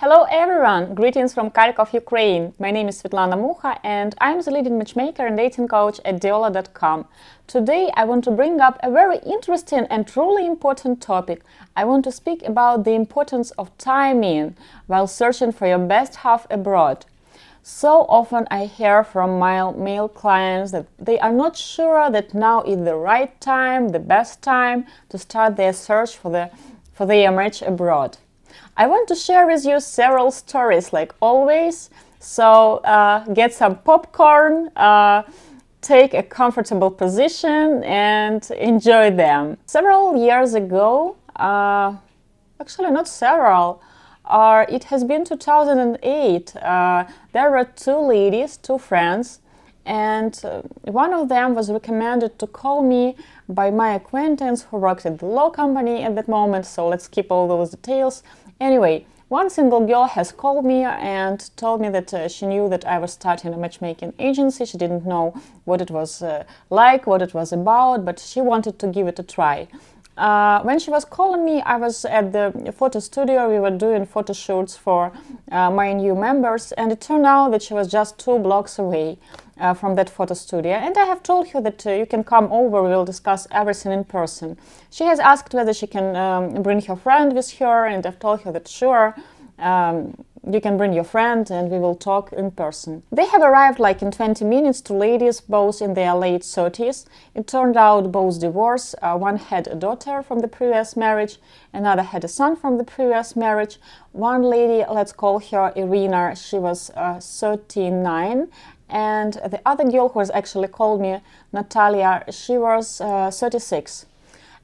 Hello everyone! Greetings from Kharkov, Ukraine. My name is Svetlana Mucha and I'm the leading matchmaker and dating coach at Diolli.com. Today I want to bring up a very interesting and truly important topic. I want to speak about the importance of timing while searching for your best half abroad. So often I hear from my male clients that they are not sure that now is the right time, the best time to start their search for their match abroad. I want to share with you several stories like always, so get some popcorn, take a comfortable position and enjoy them. Several years ago, actually not several, it has been 2008, there were two ladies, two friends, and one of them was recommended to call me by my acquaintance who worked at the law company at that moment, so let's keep all those details. Anyway, one single girl has called me and told me that she knew that I was starting a matchmaking agency. She didn't know what it was like, what it was about, but she wanted to give it a try. When she was calling me, I was at the photo studio. We were doing photo shoots for my new members, and it turned out that she was just 2 blocks away from that photo studio. And I have told her that you can come over, we will discuss everything in person. She has asked whether she can bring her friend with her, and I've told her that sure, you can bring your friend and we will talk in person. They have arrived like in 20 minutes, two ladies, both in their late 30s. It turned out both divorced. One had a daughter from the previous marriage, another had a son from the previous marriage. One lady, let's call her Irina, she was 39, and the other girl who has actually called me, Natalia, she was 36.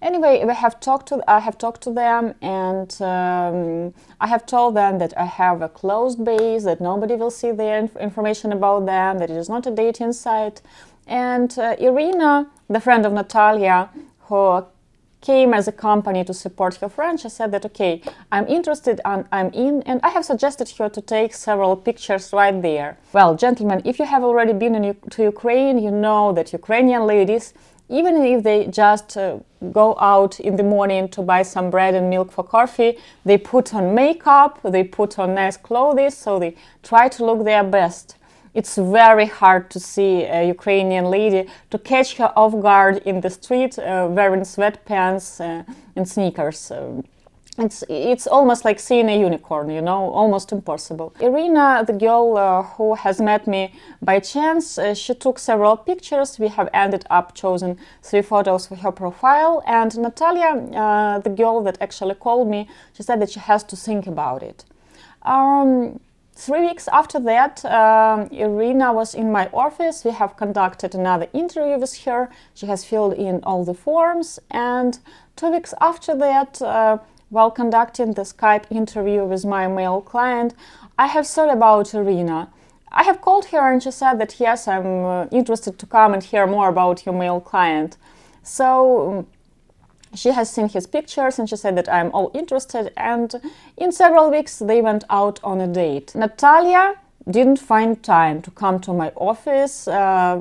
Anyway, I have talked to them, and I have told them that I have a closed base, that nobody will see their information about them, that it is not a dating site. And Irina, the friend of Natalia, who came as a company to support her friend, she said that, okay, I'm interested and I'm in, and I have suggested her to take several pictures right there. Well, gentlemen, if you have already been to Ukraine, you know that Ukrainian ladies, even if they just go out in the morning to buy some bread and milk for coffee, they put on makeup, they put on nice clothes, so they try to look their best. It's very hard to see a Ukrainian lady, to catch her off guard in the street wearing sweatpants and sneakers. It's almost like seeing a unicorn, you know, almost impossible. Irina, the girl who has met me by chance, she took several pictures. We have ended up choosing 3 photos for her profile. And Natalia, the girl that actually called me, she said that she has to think about it. 3 weeks after that, Irina was in my office. We have conducted another interview with her. She has filled in all the forms. And 2 weeks after that, while conducting the Skype interview with my male client, I have thought about Irina. I have called her and she said that yes, I'm interested to come and hear more about your male client. So she has seen his pictures and she said that I'm all interested, and in several weeks they went out on a date. Natalia didn't find time to come to my office.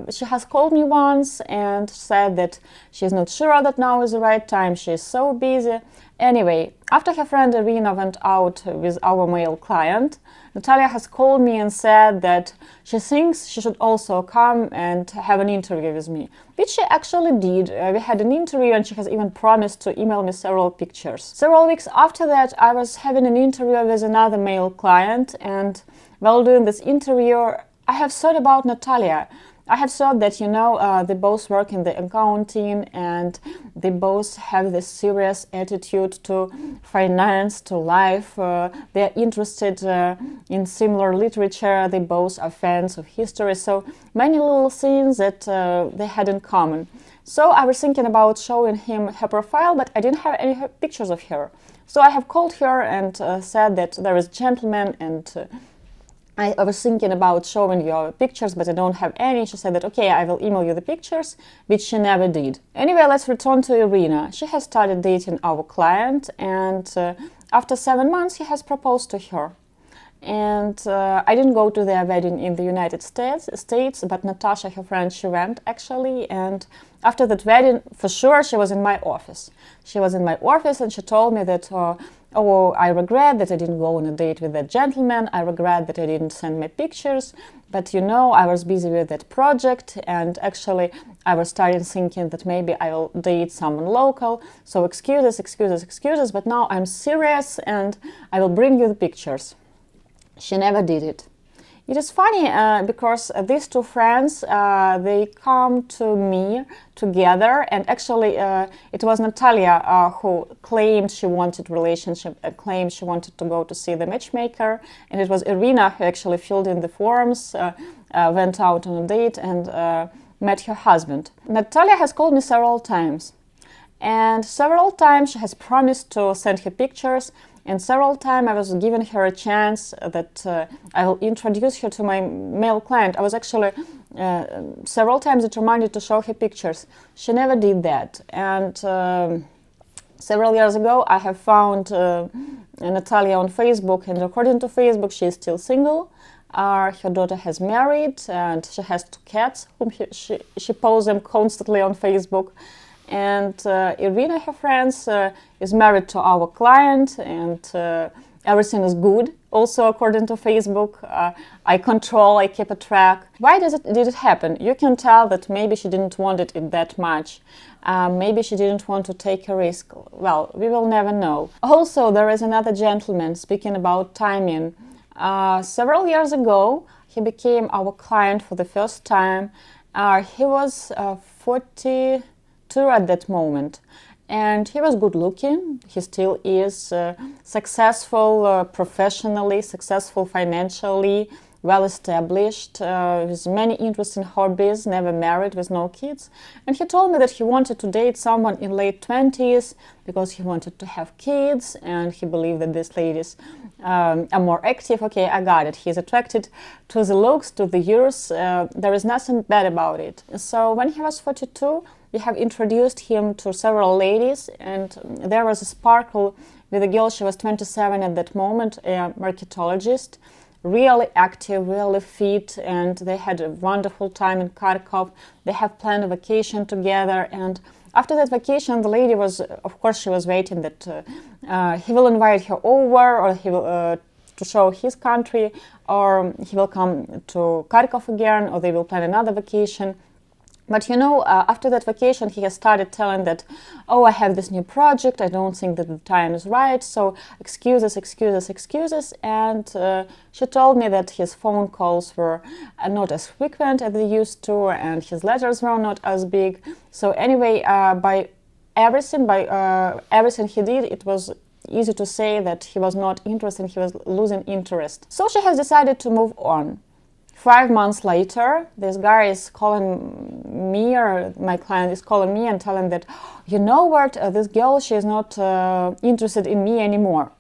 She has called me once and said that she's not sure that now is the right time. She is so busy. Anyway, after her friend Irina went out with our male client, Natalia has called me and said that she thinks she should also come and have an interview with me, which she actually did. We had an interview and she has even promised to email me several pictures. Several weeks after that, I was having an interview with another male client, and while doing this interview, I have thought about Natalia. I have thought that, you know, they both work in the accounting and they both have this serious attitude to finance, to life. They're interested in similar literature. They both are fans of history. So many little things that they had in common. So I was thinking about showing him her profile, but I didn't have any pictures of her. So I have called her and said that there is a gentleman, and I was thinking about showing you pictures, but I don't have any. She said that, okay, I will email you the pictures, which she never did. Anyway, let's return to Irina. She has started dating our client, and after 7 months, he has proposed to her. And I didn't go to their wedding in the United States, but Natasha, her friend, she went actually, and after that wedding, for sure, she was in my office. She was in my office and she told me that, oh, I regret that I didn't go on a date with that gentleman. I regret that I didn't send my pictures. But you know, I was busy with that project, and actually I was starting thinking that maybe I will date someone local. So excuses, excuses, excuses. But now I'm serious and I will bring you the pictures. She never did it. It is funny because these two friends, they come to me together, and actually it was Natalia who claimed she wanted relationship, claimed she wanted to go to see the matchmaker, and it was Irina who actually filled in the forms, went out on a date and met her husband. Natalia has called me several times, and several times she has promised to send her pictures. And several times I was giving her a chance that I will introduce her to my male client. I was actually several times determined to show her pictures. She never did that. And several years ago, I have found Natalia on Facebook, and according to Facebook, she is still single. Her daughter has married, and she has 2 cats, whom she posts them constantly on Facebook. And Irina, her friends, is married to our client, and everything is good. Also, according to Facebook, I keep a track. Why did it happen? You can tell that maybe she didn't want it that much. Maybe she didn't want to take a risk. Well, we will never know. Also, there is another gentleman, speaking about timing. Several years ago, he became our client for the first time. He was 42 at that moment, and he was good looking. He still is successful professionally, successful financially, well established, with many interesting hobbies, never married, with no kids. And he told me that he wanted to date someone in late 20s because he wanted to have kids, and he believed that these ladies are more active. Okay, I got it. He's attracted to the looks, to the years. There is nothing bad about it. So when he was 42, we have introduced him to several ladies, and there was a sparkle with a girl. She was 27 at that moment, a marketologist, really active, really fit, and they had a wonderful time in Kharkov. They have planned a vacation together, and after that vacation, the lady was, of course, she was waiting that he will invite her over, or he will to show his country, or he will come to Kharkov again, or they will plan another vacation. But you know, after that vacation, he has started telling that, oh, I have this new project, I don't think that the time is right, so excuses, excuses, excuses. And she told me that his phone calls were not as frequent as they used to, and his letters were not as big. So anyway, by everything he did, it was easy to say that he was not interested, he was losing interest. So she has decided to move on. 5 months later, this guy is calling me, or my client is calling me and telling that, you know what, this girl, she is not interested in me anymore.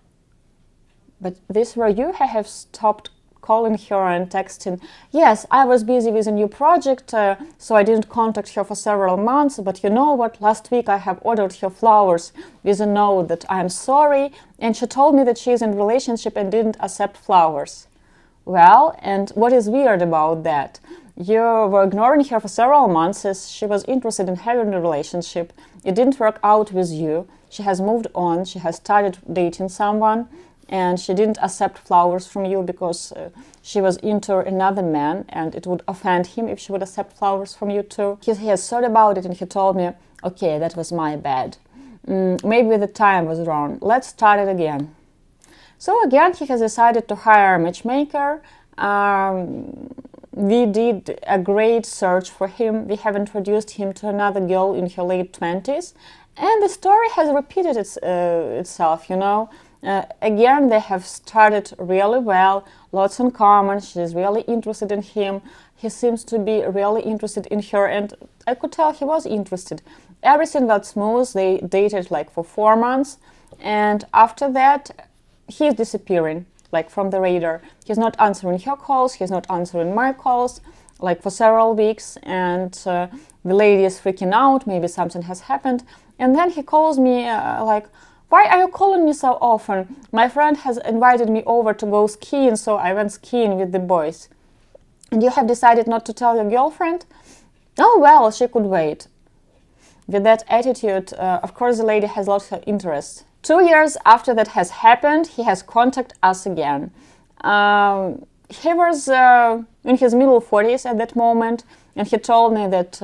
But this were you who have stopped calling her and texting. Yes, I was busy with a new project, so I didn't contact her for several months, but you know what, last week I have ordered her flowers with a note that I am sorry, and she told me that she is in a relationship and didn't accept flowers. Well, and what is weird about that? You were ignoring her for several months as she was interested in having a relationship. It didn't work out with you. She has moved on. She has started dating someone, and she didn't accept flowers from you because she was into another man, and it would offend him if she would accept flowers from you too. He has thought about it, and he told me, okay, that was my bad. Maybe the time was wrong. Let's start it again. So again, he has decided to hire a matchmaker. We did a great search for him. We have introduced him to another girl in her late 20s. And the story has repeated itself, you know. Again, they have started really well, lots in common. She's really interested in him. He seems to be really interested in her, and I could tell he was interested. Everything got smooth. They dated like for 4 months, and after that, he's disappearing, like from the radar. He's not answering her calls, he's not answering my calls, like for several weeks, and the lady is freaking out, maybe something has happened. And then he calls me like, why are you calling me so often? My friend has invited me over to go skiing, so I went skiing with the boys. And you have decided not to tell your girlfriend? Oh, well, she could wait. with that attitude, of course the lady has lost her interest. 2 years after that has happened, he has contacted us again. He was in his middle 40s at that moment, and he told me that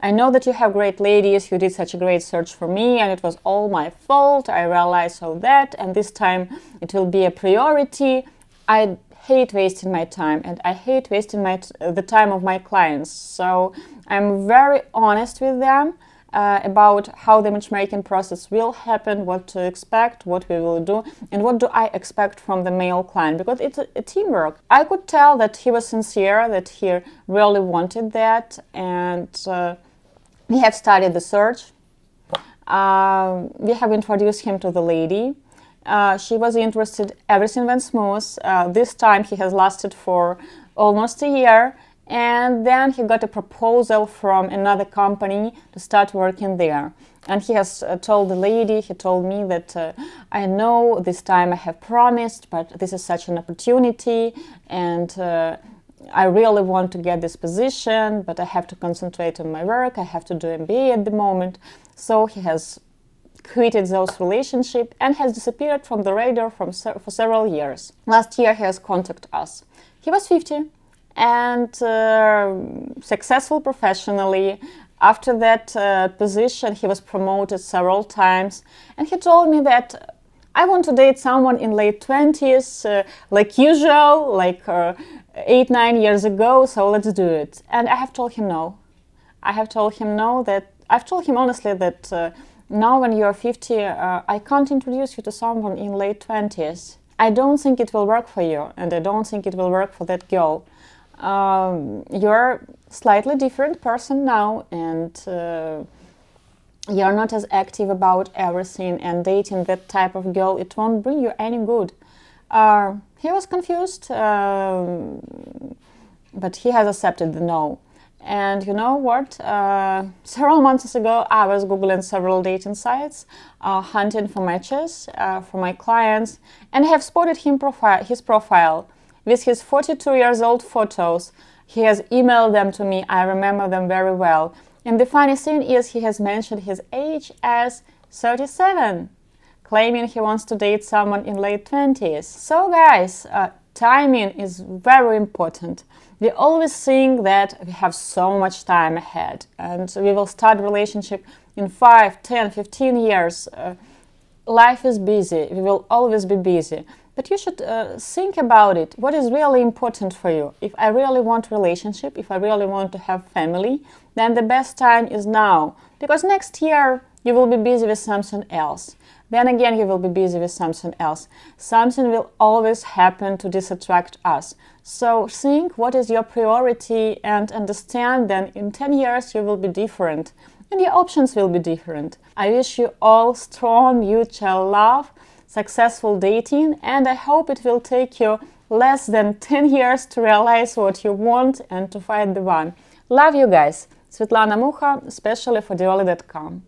I know that you have great ladies, you did such a great search for me, and it was all my fault. I realized all that, and this time it will be a priority. I hate wasting my time, and I hate wasting the time of my clients. So I'm very honest with them about how the matchmaking process will happen, what to expect, what we will do, and what do I expect from the male client, because it's a teamwork. I could tell that he was sincere, that he really wanted that, and we have started the search. We have introduced him to the lady. She was interested, everything went smooth. This time he has lasted for almost a year, and then he got a proposal from another company to start working there. And he has told the lady, he told me that I know this time I have promised, but this is such an opportunity, and I really want to get this position, but I have to concentrate on my work, I have to do MBA at the moment. So he has quitted those relationships and has disappeared from the radar for several years. Last year he has contacted us. He was 50 and successful professionally. After that position he was promoted several times, and he told me that I want to date someone in late 20s, like usual, like 8-9 years ago, so let's do it. And I have told him no. I've told him honestly that now when you're 50, I can't introduce you to someone in late 20s. I don't think it will work for you, and I don't think it will work for that girl. You're slightly different person now, and you're not as active about everything, and dating that type of girl, it won't bring you any good. He was confused, but he has accepted the no. And you know what? Several months ago, I was Googling several dating sites, hunting for matches for my clients, and have spotted his profile with his 42 years old photos. He has emailed them to me. I remember them very well. And the funny thing is, he has mentioned his age as 37, claiming he wants to date someone in late 20s. So guys, timing is very important. We always think that we have so much time ahead and we will start a relationship in 5, 10, 15 years. Life is busy. We will always be busy. But you should think about it. What is really important for you? If I really want a relationship, if I really want to have family, then the best time is now. Because next year you will be busy with something else. Then again you will be busy with something else. Something will always happen to distract us. So think what is your priority and understand then in 10 years you will be different. And your options will be different. I wish you all strong mutual love, successful dating, and I hope it will take you less than 10 years to realize what you want and to find the one. Love you guys. Svetlana Mukha, especially for Diolli.com.